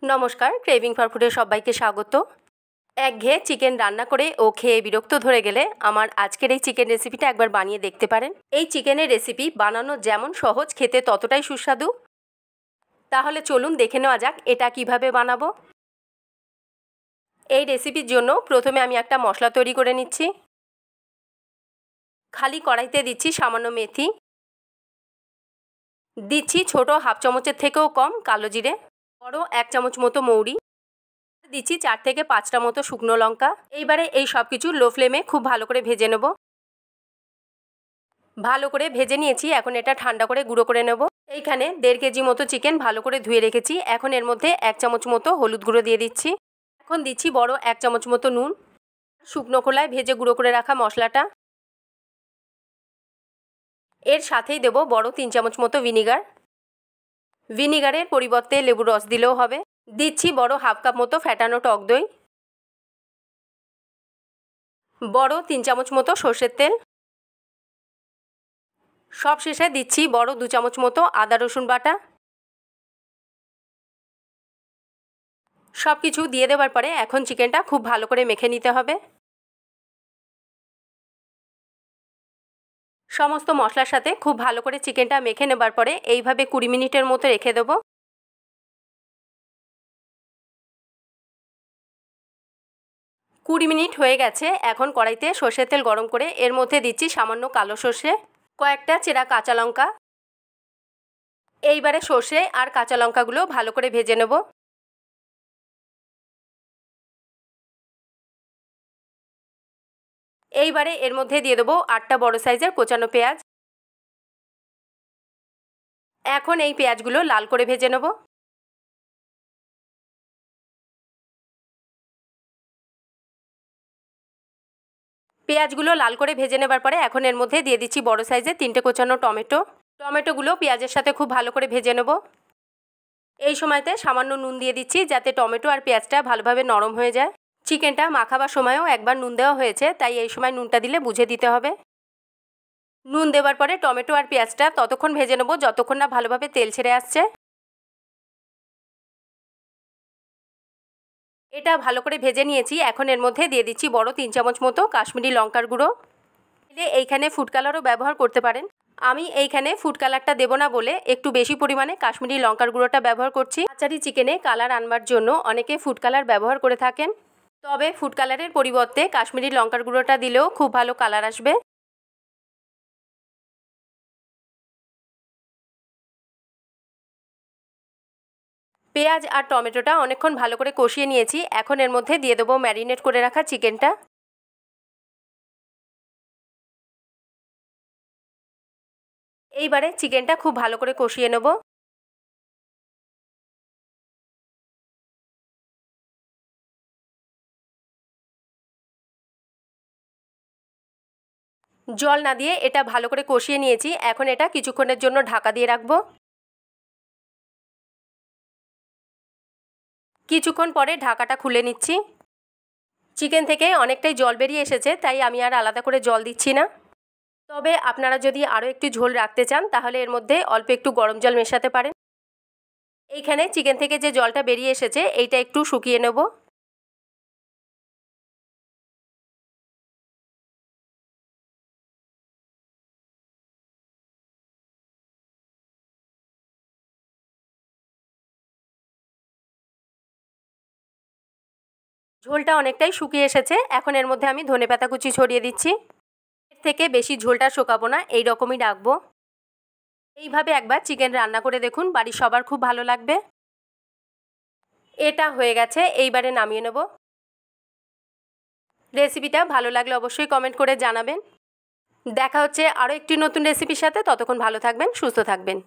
নমস্কার, craving for ফুডে সবাইকে স্বাগত। একঘেয়ে চিকেন রান্না করে ও খেয়ে বিরক্ত ধরে গেলে আমার আজকের এই চিকেন রেসিপিটা একবার বানিয়ে দেখতে পারেন। এই চিকেনের রেসিপি বানানো যেমন সহজ, খেতে ততটাই সুস্বাদু। তাহলে চলুন দেখে নেওয়া যাক এটা কিভাবে বানাবো। এই রেসিপির জন্য প্রথমে আমি একটা মশলা তৈরি করে নিচ্ছি। খালি কড়াইতে দিচ্ছি সামান্য মেথি, দিচ্ছি ছোট হাফ চামচের থেকেও কম কালো জিরে, বড় 1 চামচ মতো মৌরি, দিচ্ছি 4 থেকে 5টা মতো শুকনো লঙ্কা। এইবারে এই সব কিছু লো ফ্লেমে খুব ভালো করে ভেজে নেব। ভালো করে ভেজে নিয়েছি, এখন এটা ঠান্ডা করে গুঁড়ো করে নেব। এইখানে 1.5 কেজি মতো চিকেন ভালো করে ধুয়ে রেখেছি। এখন এর মধ্যে 1 চামচ মতো হলুদ গুঁড়ো দিয়ে দিচ্ছি। এখন দিচ্ছি বড় 1 চামচ মতো নুন, শুকনো খোলায় ভেজে গুঁড়ো করে রাখা মশলাটা। এর সাথেই দেব বড় 3 চামচ মতো ভিনিগার। ভিনিগারের পরিবর্তে লেবুর রস দিলেও হবে। দিচ্ছি বড় হাফ কাপ মতো ফ্যাটানো টক দই, বড় 3 চামচ মতো সর্ষের তেল, সব শেষে দিচ্ছি বড় 2 চামচ মতো আদা রসুন বাটা। সব কিছু দিয়ে দেওয়ার পরে এখন চিকেনটা খুব ভালো করে মেখে নিতে হবে। সমস্ত মশলার সাথে খুব ভালো করে চিকেনটা মেখে নেবার পরে এইভাবে 20 মিনিটের মতো রেখে দেবো। 20 মিনিট হয়ে গেছে। এখন কড়াইতে সর্ষের তেল গরম করে এর মধ্যে দিচ্ছি সামান্য কালো সর্ষে, কয়েকটা চেরা কাঁচা লঙ্কা। এইবারে সর্ষে আর কাঁচা লঙ্কাগুলো ভালো করে ভেজে নেব। এইবারে এর মধ্যে দিয়ে দেবো 8টা বড় সাইজের কোচানো পেঁয়াজ। এখন এই পেঁয়াজগুলো লাল করে ভেজে নেব। পেঁয়াজগুলো লাল করে ভেজে নেবার পরে এখন এর মধ্যে দিয়ে দিচ্ছি বড় সাইজের 3টে কোচানো টমেটো। টমেটোগুলো পেঁয়াজের সাথে খুব ভালো করে ভেজে নেব। এই সময়তে সামান্য নুন দিয়ে দিচ্ছি যাতে টমেটো আর পেঁয়াজটা ভালোভাবে নরম হয়ে যায়। চিকেনটা মাখাবার সময়ও একবার নুন দেওয়া হয়েছে, তাই এই সময় নুনটা দিলে বুঝে দিতে হবে। নুন দেওয়ার পরে টমেটো আর পেঁয়াজটা ততক্ষণ ভেজে নেব যতক্ষণ না ভালোভাবে তেল ছেড়ে আসছে। এটা ভালো করে ভেজে নিয়েছি। এখন এর মধ্যে দিয়ে দিচ্ছি বড় 3 চামচ মতো কাশ্মীরি লঙ্কার গুঁড়ো। এইখানে ফুড কালারও ব্যবহার করতে পারেন। আমি এইখানে ফুড কালারটা দেবো না বলে একটু বেশি পরিমাণে কাশ্মীরি লঙ্কার গুঁড়োটা ব্যবহার করছি। আচারি চিকেনে কালার আনবার জন্য অনেকে ফুড কালার ব্যবহার করে থাকেন, তবে ফুড কালারের পরিবর্তে কাশ্মীরি লঙ্কার গুঁড়োটা দিলেও খুব ভালো কালার আসবে। পেঁয়াজ আর টমেটোটা অনেকক্ষণ ভালো করে কষিয়ে নিয়েছি। এখন এর মধ্যে দিয়ে দেবো ম্যারিনেট করে রাখা চিকেনটা। এইবারে চিকেনটা খুব ভালো করে কষিয়ে নেব। জল না দিয়ে এটা ভালো করে কষিয়ে নিয়েছি। এখন এটা কিছুক্ষণের জন্য ঢাকা দিয়ে রাখবো। কিছুক্ষণ পরে ঢাকাটা খুলে নিচ্ছি। চিকেন থেকে অনেকটাই জল বেরিয়ে এসেছে, তাই আমি আর আলাদা করে জল দিচ্ছি না। তবে আপনারা যদি আরও একটু ঝোল রাখতে চান তাহলে এর মধ্যে অল্প একটু গরম জল মেশাতে পারেন। এইখানে চিকেন থেকে যে জলটা বেরিয়ে এসেছে এইটা একটু শুকিয়ে নেব। ঝোলটা অনেকটাই শুকিয়ে এসেছে। এখন এর মধ্যে আমি ধনেপাতা কুচি ছড়িয়ে দিচ্ছি। এর থেকে বেশি ঝোলটা শুকাবো না, এই রকমই রাখবো। এইভাবে একবার চিকেন রান্না করে দেখুন, বাড়ির সবার খুব ভালো লাগবে। এটা হয়ে গেছে, এইবারে নামিয়ে নেব। রেসিপিটা ভালো লাগলে অবশ্যই কমেন্ট করে জানাবেন। দেখা হচ্ছে আরও একটি নতুন রেসিপির সাথে। ততক্ষণ ভালো থাকবেন, সুস্থ থাকবেন।